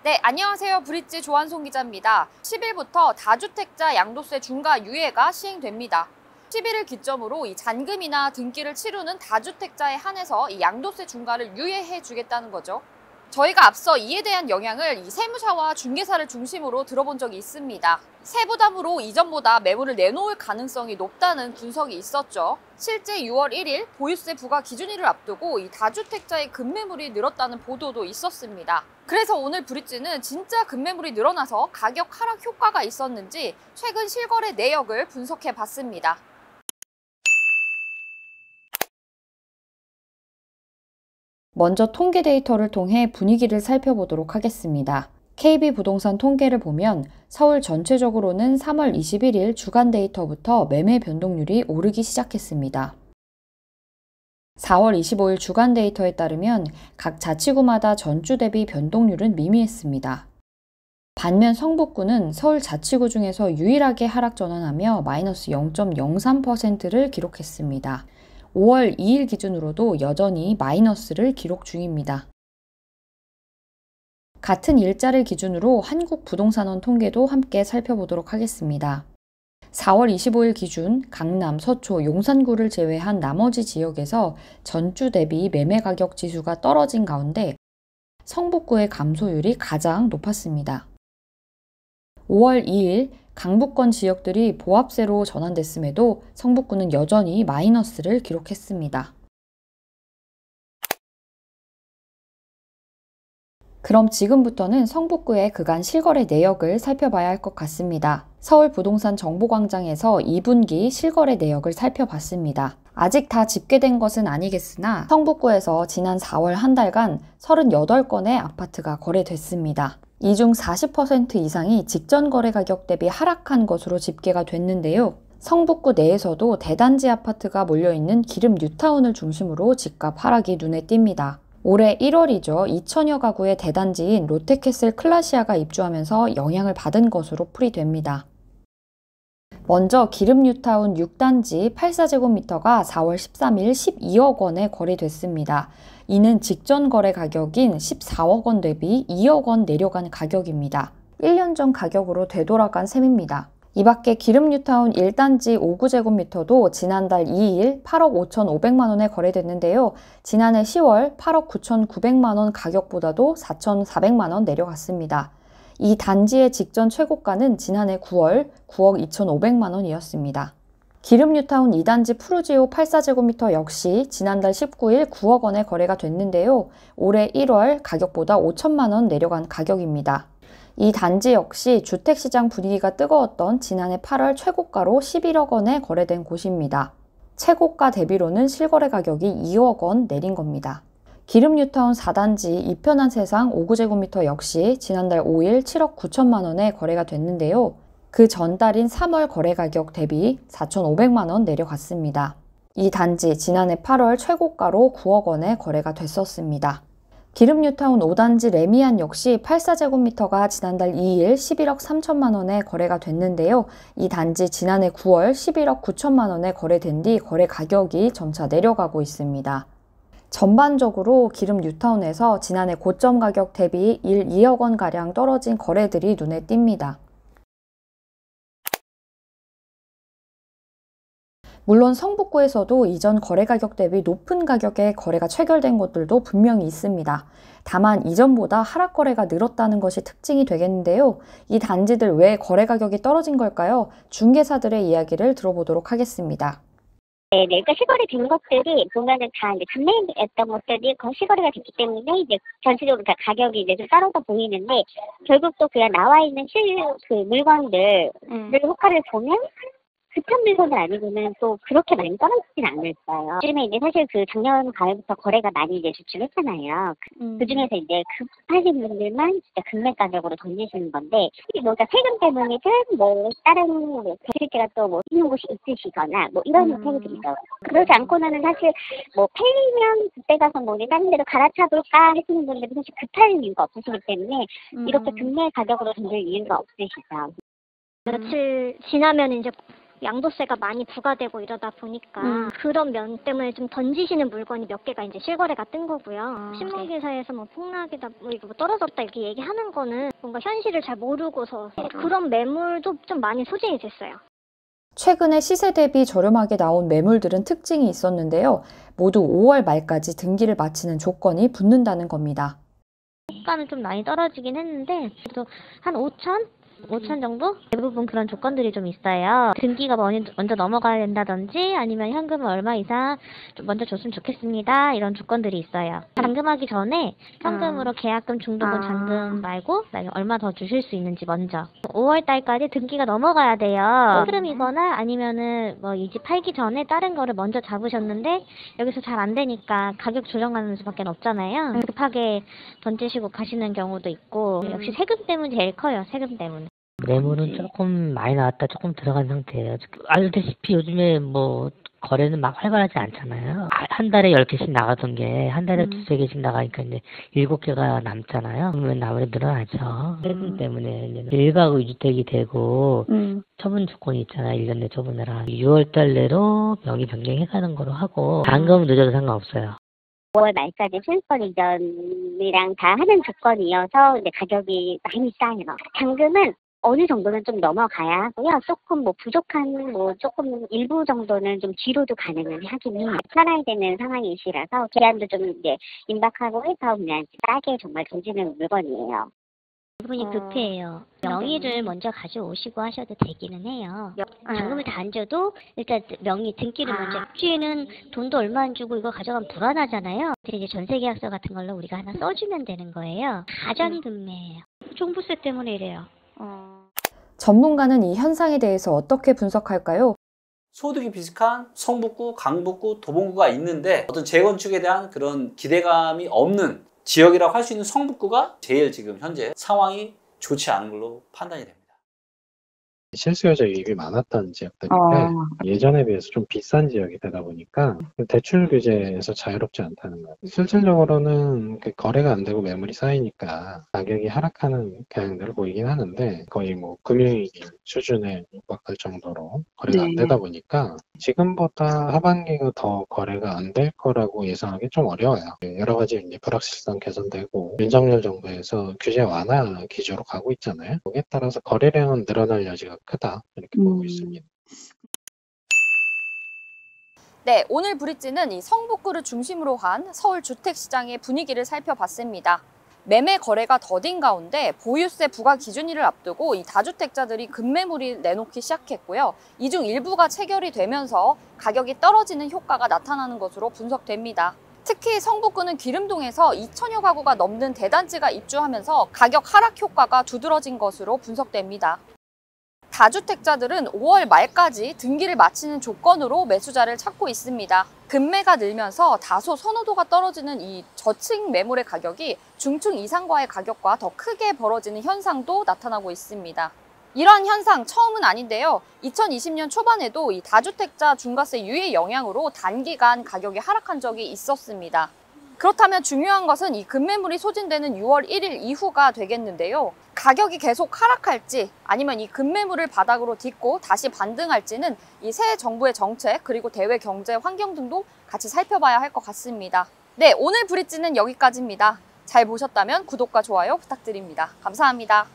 네, 안녕하세요. 브릿지 조한송 기자입니다. 10일부터 다주택자 양도세 중과 유예가 시행됩니다. 10일을 기점으로 이 잔금이나 등기를 치르는 다주택자에 한해서 이 양도세 중과를 유예해 주겠다는 거죠. 저희가 앞서 이에 대한 영향을 이 세무사와 중개사를 중심으로 들어본 적이 있습니다. 세부담으로 이전보다 매물을 내놓을 가능성이 높다는 분석이 있었죠. 실제 6월 1일 보유세 부과 기준일을 앞두고 이 다주택자의 급매물이 늘었다는 보도도 있었습니다. 그래서 오늘 브릿지는 진짜 급매물이 늘어나서 가격 하락 효과가 있었는지 최근 실거래 내역을 분석해 봤습니다. 먼저 통계 데이터를 통해 분위기를 살펴보도록 하겠습니다. KB부동산 통계를 보면 서울 전체적으로는 3월 21일 주간 데이터부터 매매 변동률이 오르기 시작했습니다. 4월 25일 주간 데이터에 따르면 각 자치구마다 전주 대비 변동률은 미미했습니다. 반면 성북구는 서울 자치구 중에서 유일하게 하락 전환하며 마이너스 0.03%를 기록했습니다. 5월 2일 기준으로도 여전히 마이너스를 기록 중입니다. 같은 일자를 기준으로 한국부동산원 통계도 함께 살펴보도록 하겠습니다. 4월 25일 기준 강남, 서초, 용산구를 제외한 나머지 지역에서 전주 대비 매매 가격 지수가 떨어진 가운데 성북구의 감소율이 가장 높았습니다. 5월 2일 강북권 지역들이 보합세로 전환됐음에도 성북구는 여전히 마이너스를 기록했습니다. 그럼 지금부터는 성북구의 그간 실거래 내역을 살펴봐야 할 것 같습니다. 서울부동산정보광장에서 2분기 실거래 내역을 살펴봤습니다. 아직 다 집계된 것은 아니겠으나 성북구에서 지난 4월 한 달간 38건의 아파트가 거래됐습니다. 이 중 40% 이상이 직전 거래 가격 대비 하락한 것으로 집계가 됐는데요. 성북구 내에서도 대단지 아파트가 몰려있는 기름 뉴타운을 중심으로 집값 하락이 눈에 띕니다. 올해 1월이죠. 2천여 가구의 대단지인 롯데캐슬 클라시아가 입주하면서 영향을 받은 것으로 풀이됩니다. 먼저 기름 뉴타운 6단지 84제곱미터가 4월 13일 12억 원에 거래됐습니다. 이는 직전 거래 가격인 14억 원 대비 2억 원 내려간 가격입니다. 1년 전 가격으로 되돌아간 셈입니다. 이 밖에 기름 뉴타운 1단지 59제곱미터도 지난달 2일 8억 5,500만 원에 거래됐는데요. 지난해 10월 8억 9,900만 원 가격보다도 4,400만 원 내려갔습니다. 이 단지의 직전 최고가는 지난해 9월 9억 2,500만 원이었습니다. 기름 뉴타운 2단지 푸르지오 84제곱미터 역시 지난달 19일 9억 원에 거래가 됐는데요. 올해 1월 가격보다 5천만 원 내려간 가격입니다. 이 단지 역시 주택시장 분위기가 뜨거웠던 지난해 8월 최고가로 11억 원에 거래된 곳입니다. 최고가 대비로는 실거래 가격이 2억 원 내린 겁니다. 기름 뉴타운 4단지 이편한 세상 59제곱미터 역시 지난달 5일 7억 9천만 원에 거래가 됐는데요. 그 전달인 3월 거래 가격 대비 4,500만 원 내려갔습니다. 이 단지 지난해 8월 최고가로 9억 원에 거래가 됐었습니다. 기름 뉴타운 5단지 레미안 역시 84제곱미터가 지난달 2일 11억 3천만 원에 거래가 됐는데요. 이 단지 지난해 9월 11억 9천만 원에 거래된 뒤 거래 가격이 점차 내려가고 있습니다. 전반적으로 기름 뉴타운에서 지난해 고점 가격 대비 2억 원가량 떨어진 거래들이 눈에 띕니다. 물론 성북구에서도 이전 거래 가격 대비 높은 가격에 거래가 체결된 곳들도 분명히 있습니다. 다만 이전보다 하락 거래가 늘었다는 것이 특징이 되겠는데요. 이 단지들 왜 거래 가격이 떨어진 걸까요? 중개사들의 이야기를 들어보도록 하겠습니다. 네, 그러니까 시거래 된 것들이 보면은 다 이제 판매했던 것들이 시거래가 됐기 때문에 이제 전체적으로 다 가격이 이제 좀 떨어져 보이는데 결국 또 그냥 나와 있는 물건들 효과를 보면 급한 물건이 아니고는 또 그렇게 많이 떨어지진 않을 거예요. 요즘에 이제 사실 작년 가을부터 거래가 많이 이제 주춤했잖아요. 그 중에서 이제 급하신 분들만 진짜 금매 가격으로 던지시는 건데, 그러니까 세금 때문이든 다른 대실제가 또 있는 곳이 있으시거나 이런 형태가 있어요. 그렇지 않고는 사실 팔리면 그때 가서 다른 데로 갈아타볼까 하시는 분들은 사실 급할 이유가 없으시기 때문에 이렇게 금매 가격으로 던질 이유가 없으시죠. 며칠 지나면 이제 양도세가 많이 부과되고 이러다 보니까 그런 면 때문에 좀 던지시는 물건이 몇 개가 이제 실거래가 뜬 거고요. 신문기사에서 뭐 폭락이다, 뭐 이거 뭐 떨어졌다 이렇게 얘기하는 거는 뭔가 현실을 잘 모르고서 그런 매물도 좀 많이 소진이 됐어요. 최근에 시세 대비 저렴하게 나온 매물들은 특징이 있었는데요. 모두 5월 말까지 등기를 마치는 조건이 붙는다는 겁니다. 호가는 좀 많이 떨어지긴 했는데 그래도 한 5천 정도? 대부분 그런 조건들이 좀 있어요. 등기가 먼저 넘어가야 된다든지 아니면 현금을 얼마 이상 좀 먼저 줬으면 좋겠습니다. 이런 조건들이 있어요. 잔금하기 전에 현금으로 계약금, 중도금, 잔금 말고 얼마 더 주실 수 있는지 먼저 5월 달까지 등기가 넘어가야 돼요. 흐름이거나 아니면은 뭐 이 집 팔기 전에 다른 거를 먼저 잡으셨는데 여기서 잘 안 되니까 가격 조정하는 수밖에 없잖아요. 급하게 던지시고 가시는 경우도 있고 역시 세금 때문이 제일 커요. 세금 때문에. 매물은 조금 많이 나왔다 조금 들어간 상태예요. 알다시피 요즘에 뭐 거래는 막 활발하지 않잖아요. 한 달에 10개씩 나가던 게 한 달에 두세 개씩 나가니까 이제 7개가 남잖아요. 그러면 아무래도 늘어나죠. 세금 때문에 이제 1가구 2주택이 되고 처분 조건이 있잖아요. 1년 내 처분해라. 6월 달 내로 명의 변경해가는 거로 하고 잔금은 늦어도 상관없어요. 5월 말까지 실거래 이전이랑 다 하는 조건이어서 이제 가격이 많이 싸요. 잔금은 어느 정도는 좀 넘어가야 하고요. 조금 뭐 부족한 조금 일부 정도는 좀 뒤로도 가능은 하긴 해요. 살아야 되는 상황이시라서 기한도 좀 이제 임박하고 해서 그냥 싸게 정말 던지는 물건이에요. 부분이 급해요. 명의를 먼저 가져오시고 하셔도 되기는 해요. 잔금을 다 안 줘도 일단 명의 등기를 먼저. 뒤에는 돈도 얼마 안 주고 이거 가져가면 불안하잖아요. 이제 전세계약서 같은 걸로 우리가 하나 써주면 되는 거예요. 가전금매예요. 종부세 때문에 이래요. 전문가는 이 현상에 대해서 어떻게 분석할까요? 소득이 비슷한 성북구, 강북구, 도봉구가 있는데 어떤 재건축에 대한 그런 기대감이 없는 지역이라고 할 수 있는 성북구가 제일 지금 현재 상황이 좋지 않은 걸로 판단이 됩니다. 실수요자 유입이 많았던 지역들인데 예전에 비해서 좀 비싼 지역이 되다 보니까 대출 규제에서 자유롭지 않다는 거예요. 실질적으로는 거래가 안 되고 매물이 쌓이니까 가격이 하락하는 경향들을 보이긴 하는데 거의 뭐 금융위기 수준에 육박할 정도로 거래가 안 되다 보니까 지금보다 하반기가 더 거래가 안 될 거라고 예상하기 좀 어려워요. 여러 가지 이제 불확실성 개선되고 윤석열 정부에서 규제 완화 기조로 가고 있잖아요. 거기에 따라서 거래량은 늘어날 여지가 크다 이렇게 보고 있습니다. 네, 오늘 브릿지는 이 성북구를 중심으로 한 서울 주택시장의 분위기를 살펴봤습니다. 매매 거래가 더딘 가운데 보유세 부과 기준일을 앞두고 이 다주택자들이 급매물을 내놓기 시작했고요. 이 중 일부가 체결이 되면서 가격이 떨어지는 효과가 나타나는 것으로 분석됩니다. 특히 성북구는 기름동에서 2천여 가구가 넘는 대단지가 입주하면서 가격 하락 효과가 두드러진 것으로 분석됩니다. 다주택자들은 5월 말까지 등기를 마치는 조건으로 매수자를 찾고 있습니다. 급매가 늘면서 다소 선호도가 떨어지는 이 저층 매물의 가격이 중층 이상과의 가격과 더 크게 벌어지는 현상도 나타나고 있습니다. 이러한 현상 처음은 아닌데요. 2020년 초반에도 이 다주택자 중과세 유예 영향으로 단기간 가격이 하락한 적이 있었습니다. 그렇다면 중요한 것은 이 급매물이 소진되는 6월 1일 이후가 되겠는데요. 가격이 계속 하락할지 아니면 이 급매물을 바닥으로 딛고 다시 반등할지는 이 새 정부의 정책 그리고 대외 경제 환경 등도 같이 살펴봐야 할 것 같습니다. 네, 오늘 브릿지는 여기까지입니다. 잘 보셨다면 구독과 좋아요 부탁드립니다. 감사합니다.